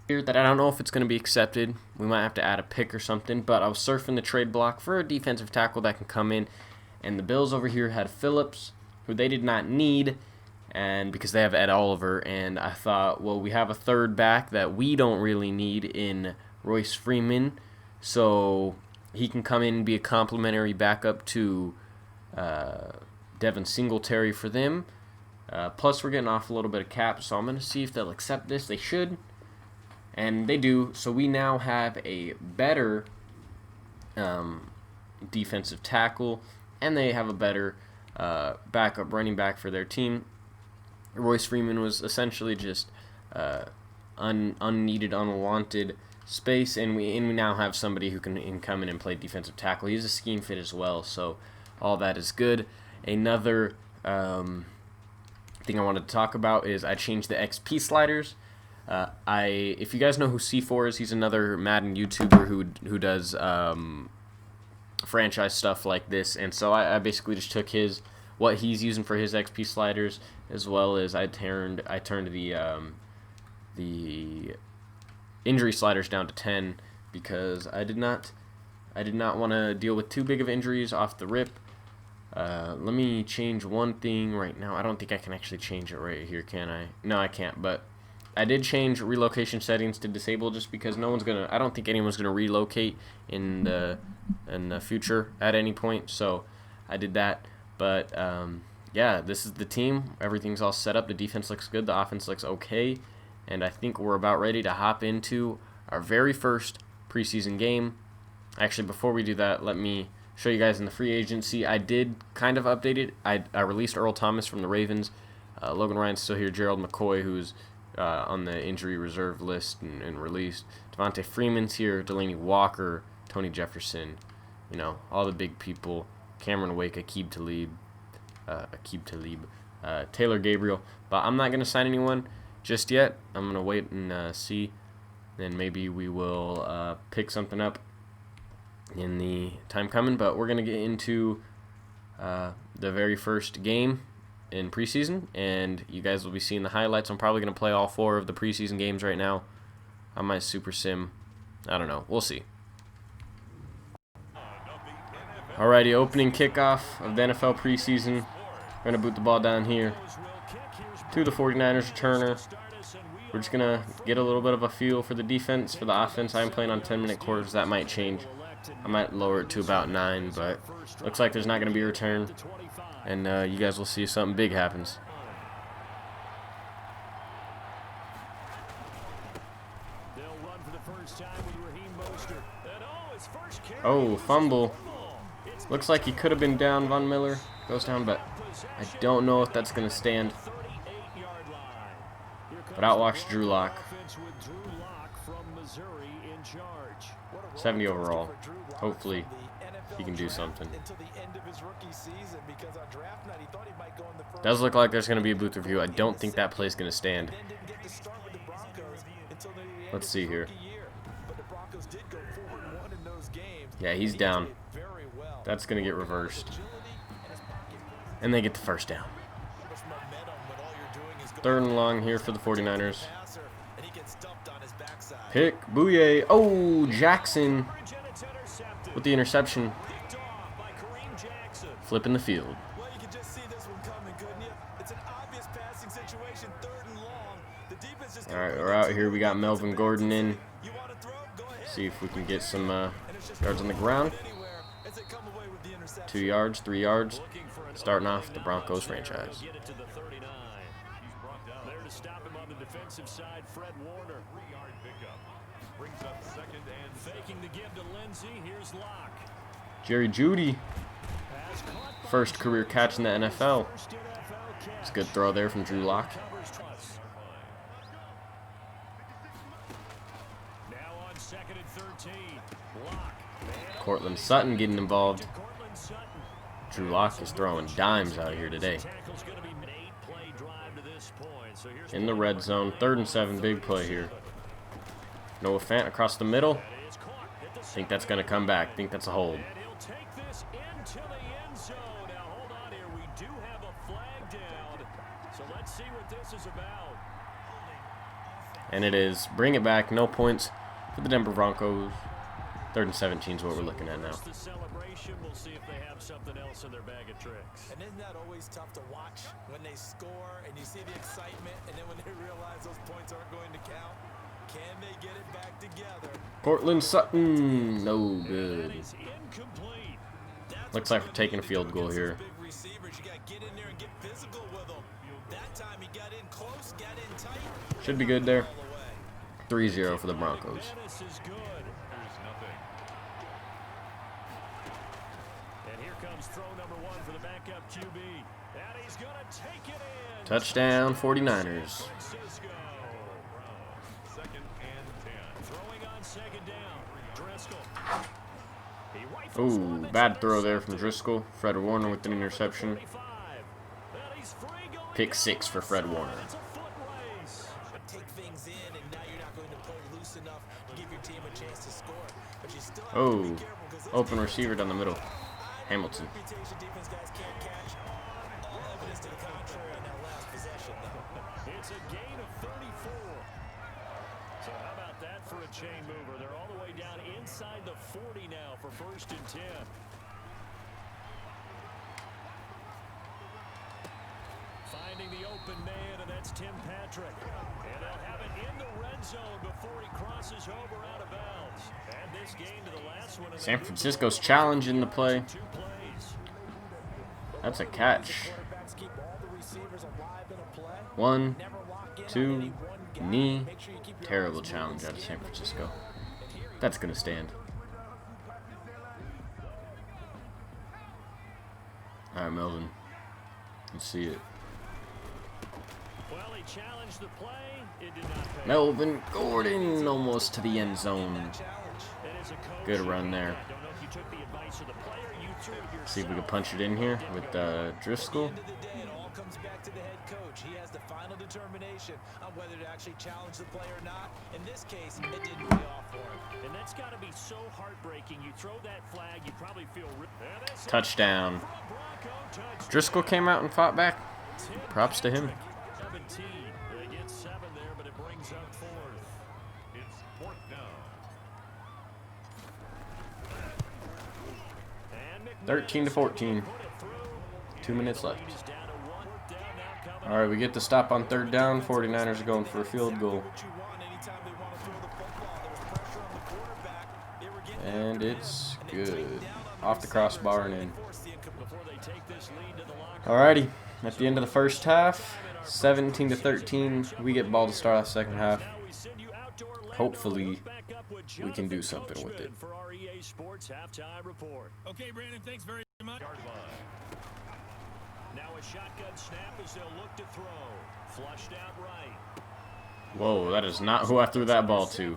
here that I don't know if it's going to be accepted. We might have to add a pick or something, but I was surfing the trade block for a defensive tackle that can come in, and the Bills over here had Phillips, who they did not need, and because they have Ed Oliver, and I thought, well, we have a third back that we don't really need in Royce Freeman, so he can come in and be a complimentary backup to Devin Singletary for them. Plus, we're getting off a little bit of cap, so I'm going to see if they'll accept this. They should. And they do, so we now have a better defensive tackle, and they have a better backup running back for their team. Royce Freeman was essentially just unneeded, unwanted space, and we now have somebody who can come in and play defensive tackle. He's a scheme fit as well, so all that is good. Another thing I wanted to talk about is I changed the XP sliders. If you guys know who C4 is, he's another Madden YouTuber who does franchise stuff like this, and so I basically just took what he's using for his XP sliders, as well as I turned the injury sliders down to 10 because I did not want to deal with too big of injuries off the rip. Let me change one thing right now. I don't think I can actually change it right here, can I? No, I can't, but I did change relocation settings to disable just because I don't think anyone's gonna relocate in the future at any point. So I did that. But yeah, this is the team. Everything's all set up. The defense looks good. The offense looks okay, and I think we're about ready to hop into our very first preseason game. Actually, before we do that, let me show you guys in the free agency. I did kind of update it. I released Earl Thomas from the Ravens. Logan Ryan's still here. Gerald McCoy, who's on the injury reserve list and released. Devontae Freeman's here. Delaney Walker, Tony Jefferson, all the big people. Cameron Wake, Aqib Talib, Taylor Gabriel. But I'm not going to sign anyone just yet. I'm going to wait and see. Then maybe we will pick something up in the time coming. But we're going to get into the very first game in preseason, and you guys will be seeing the highlights. I'm probably going to play all 4 of the preseason games right now on my Super Sim. I don't know. We'll see. Alrighty, opening kickoff of the NFL preseason. We're going to boot the ball down here to the 49ers returner. We're just going to get a little bit of a feel for the defense, for the offense. I'm playing on 10-minute quarters. That might change. I might lower it to about 9, but looks like there's not going to be a return. And you guys will see if something big happens. Oh, fumble. Looks like he could have been down. Von Miller goes down, but I don't know if that's going to stand. But out walks Drew Lock. 70 overall. Hopefully he can do something. Does look like there's going to be a booth review. I don't think that play is going to stand. Let's see here. Yeah, he's down. That's going to get reversed. And they get the first down. 3rd and long here for the 49ers. Pick, Bouye. Oh, Jackson with the interception. Flipping the field. Alright, we're out here. We got Melvin Gordon in. See if we can get some yards on the ground. 2 yards, 3 yards. Starting off the Broncos franchise. Jerry Jeudy. First career catch in the NFL. It's a good throw there from Drew Lock. Cortland Sutton getting involved. Drew Lock is throwing dimes out here today. In the red zone, 3rd and 7, big play here. Noah Fant across the middle. Think that's going to come back. Think that's a hold. And it is. Bring it back. No points for the Denver Broncos. 3rd and 17 is what we're looking at now. The celebration, we'll see if they have something else in their bag of tricks. And isn't that always tough to watch when they score and you see the excitement, and then when they realize those points aren't going to count? Can they get it back together? Cortland Sutton, no good. Looks like we're taking a field goal here. Big receivers, you got to get in there and get physical with them. That time he got in close, got in tight. Should be good there. 3-0 for the Broncos. And here comes throw number 1 for the backup QB. And he's going to take it in. Touchdown 49ers. Ooh, bad throw there from Driscoll. Fred Warner with an interception. Pick 6 for Fred Warner. Take things in, and now you're not going to play loose enough to give your team a chance to score. But you still have to be careful because Open receiver down the middle. Hamilton. defense guys can't catch. All evidence to the contrary on that last possession, though. It's a gain of 34. So how about that for a chain mover? They're all the way down inside the 40 now for 1st and 10. Finding the open man, and that's Tim Patrick. And they'll have it in the red zone before he crosses over out of bounds. And this gain to the last one. San Francisco's challenge in the play. That's a catch. 1, 2, knee. Terrible challenge out of San Francisco. That's going to stand. All right, Melvin. Let's see it. Well, he challenged the play. It did not pay. Melvin Gordon almost to the end zone. Good run there. See if we can punch it in here with Driscoll. It all comes back to the head coach. He has the final determination on whether to actually challenge the play or not. In this case, it didn't pay off for him. And that's got to be so heartbreaking. You throw that flag, you probably feel... Touchdown. Driscoll came out and fought back. Props to him. 17. They get 7 there, but it brings up 4th. It's 4th down. 13-14. 2 minutes left. All right, we get the stop on 3rd down. 49ers are going for a field goal. And it's good. Off the crossbar and in. Alrighty, at the end of the first half, 17-13. We get ball to start off second half. Hopefully, we can do something with it. Okay, Brandon, thanks very much. Now a shotgun snap as they'll look to throw. Flushed out right. Whoa, that is not who I threw that ball to.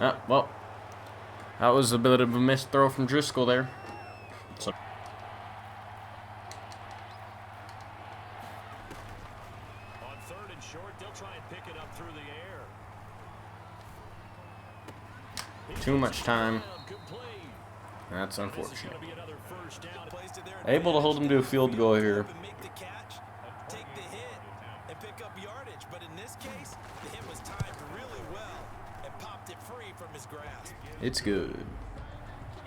Ah, well, that was a bit of a missed throw from Driscoll there. So on 3rd and short, they'll try and pick it up through the air. too much time. That's unfortunate. Able to hold him to a field goal here. Take the hit and pick up yardage, but in this case, the hit was timed really well and popped it free from his grasp. It's good.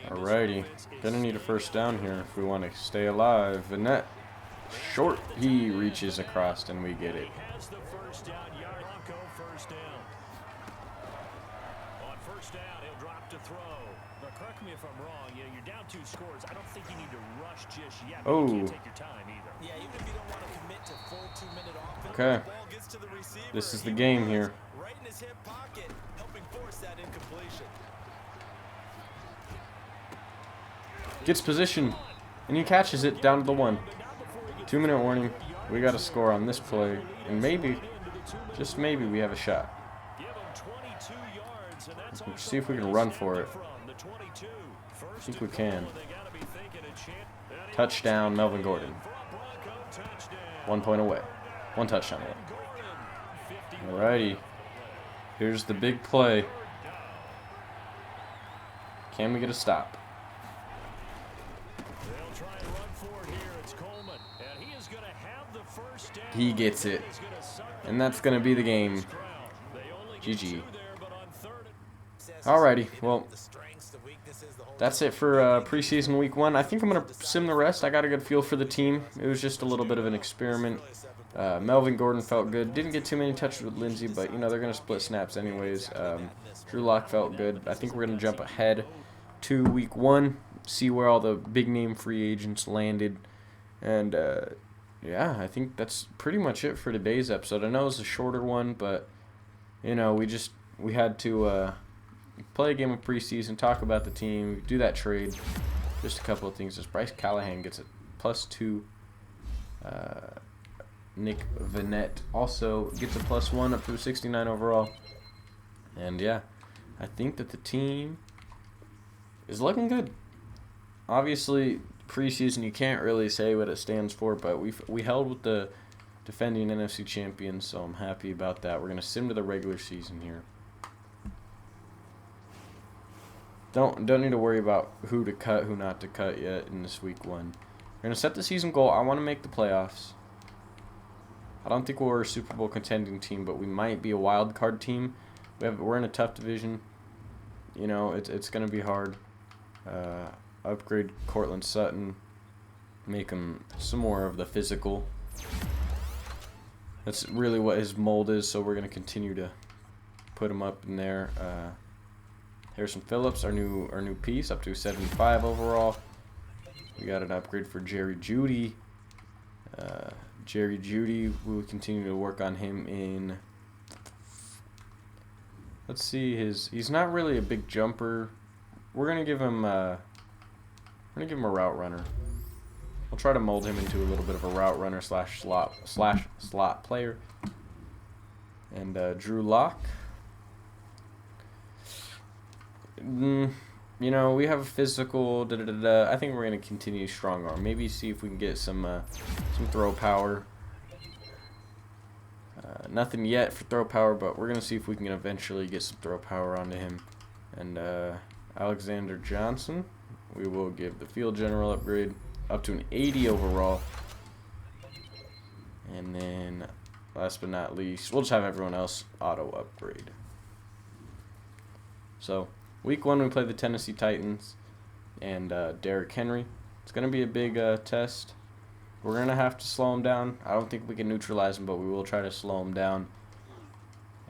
Alrighty, gonna need a 1st down here if we want to stay alive. And that short, he reaches across and we get it. On 1st down, he'll drop to throw. Now, correct me if I'm wrong. You're down 2 scores. I don't think you need to rush just yet. Oh. You can't take your time either. Yeah, even if you don't want to commit to full 2-minute offense, Okay. the ball gets to the receiver. This is the game here. Right in his hip pocket, helping force that incompletion. Gets position, and he catches it down to the 1. 2-minute warning. We got to score on this play, and maybe, just maybe, we have a shot. Let's see if we can run for it. I think we can. Touchdown, Melvin Gordon. 1 point away. 1 touchdown away. Alrighty. Here's the big play. Can we get a stop? He gets it. And that's going to be the game. GG. Alrighty, well, that's it for preseason week 1. I think I'm going to sim the rest. I got a good feel for the team. It was just a little bit of an experiment. Melvin Gordon felt good. Didn't get too many touches with Lindsey, but, you know, they're going to split snaps anyways. Drew Lock felt good. I think we're going to jump ahead to week 1, see where all the big-name free agents landed. And, yeah, I think that's pretty much it for today's episode. I know it's a shorter one, but, you know, we had to play a game of preseason, talk about the team, do that trade. Just a couple of things. As Bryce Callahan gets a +2. Nick Vanette also gets a +1 up to a 69 overall. And, yeah, I think that the team is looking good. Obviously, preseason, you can't really say what it stands for, but we held with the defending NFC champions, so I'm happy about that. We're going to sim to the regular season here. Don't need to worry about who to cut, who not to cut yet in this week 1. We're going to set the season goal. I want to make the playoffs. I don't think we're a Super Bowl contending team, but we might be a wild card team. We're in a tough division. You know, it's going to be hard. Upgrade Cortland Sutton. Make him some more of the physical. That's really what his mold is, so we're going to continue to put him up in there. Harrison Phillips, our new piece, up to 75 overall. We got an upgrade for Jerry Jeudy. Jerry Jeudy, we will continue to work on him in. Let's see, he's not really a big jumper. We're gonna give him a route runner. We'll try to mold him into a little bit of a route runner slash slot player. And Drew Lock. You know, we have a physical. I think we're gonna continue strong arm. Maybe see if we can get some throw power. Nothing yet for throw power, but we're gonna see if we can eventually get some throw power onto him. And Alexander Johnson, we will give the field general upgrade up to an 80 overall. And then, last but not least, we'll just have everyone else auto upgrade. So, week 1 we play the Tennessee Titans and Derrick Henry. It's going to be a big test. We're going to have to slow him down. I don't think we can neutralize him, but we will try to slow him down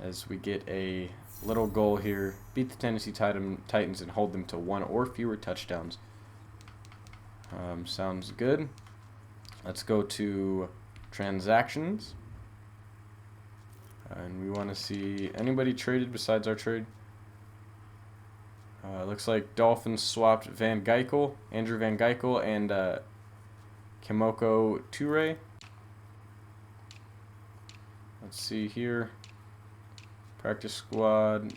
as we get a little goal here. Beat the Tennessee Titans and hold them to 1 or fewer touchdowns. Sounds good. Let's go to transactions. And we want to see anybody traded besides our trade. Looks like Dolphins swapped Andrew Van Geikel, and Kimoko Toure. Let's see here. Practice squad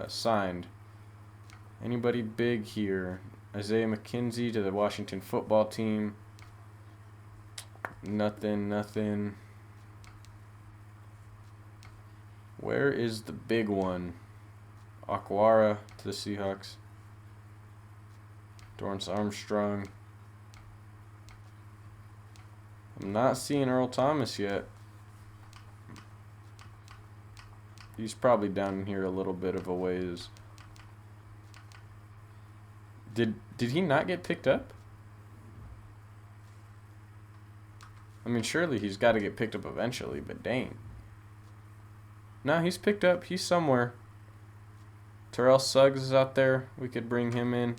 signed. Anybody big here? Isaiah McKenzie to the Washington football team. Nothing. Where is the big one? Aquara to the Seahawks. Dorrance Armstrong. I'm not seeing Earl Thomas yet. He's probably down in here a little bit of a ways. Did he not get picked up? I mean, surely he's got to get picked up eventually, but dang. No, he's picked up. He's somewhere. Terrell Suggs is out there. We could bring him in.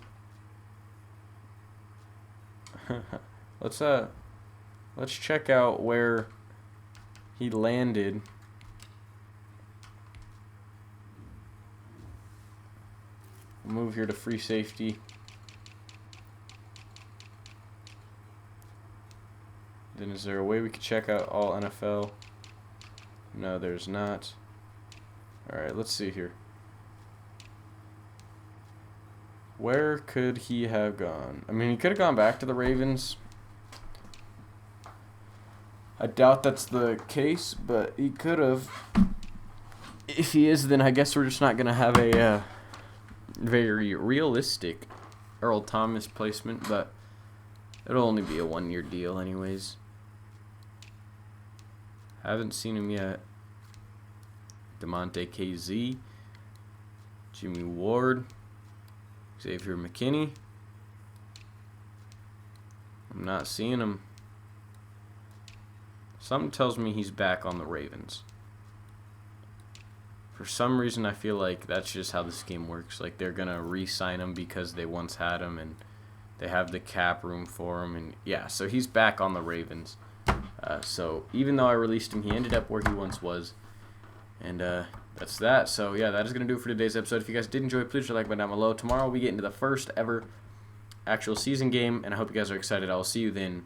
Let's check out where he landed. We'll move here to free safety. Then is there a way we could check out all NFL? No, there's not. Alright, let's see here. Where could he have gone? I mean, he could have gone back to the Ravens. I doubt that's the case, but he could have. If he is, then I guess we're just not going to have a very realistic Earl Thomas placement, but it'll only be a 1-year deal anyways. Haven't seen him yet. DeMonte KZ, Jimmy Ward, Xavier McKinney. I'm not seeing him. Something tells me he's back on the Ravens. For some reason, I feel like that's just how this game works. Like, they're going to re-sign him because they once had him, and they have the cap room for him. And yeah, so he's back on the Ravens. So even though I released him, he ended up where he once was. And that's that. So yeah, that is going to do it for today's episode. If you guys did enjoy, please hit the like button down below. Tomorrow we get into the first ever actual season game, and I hope you guys are excited. I will see you then.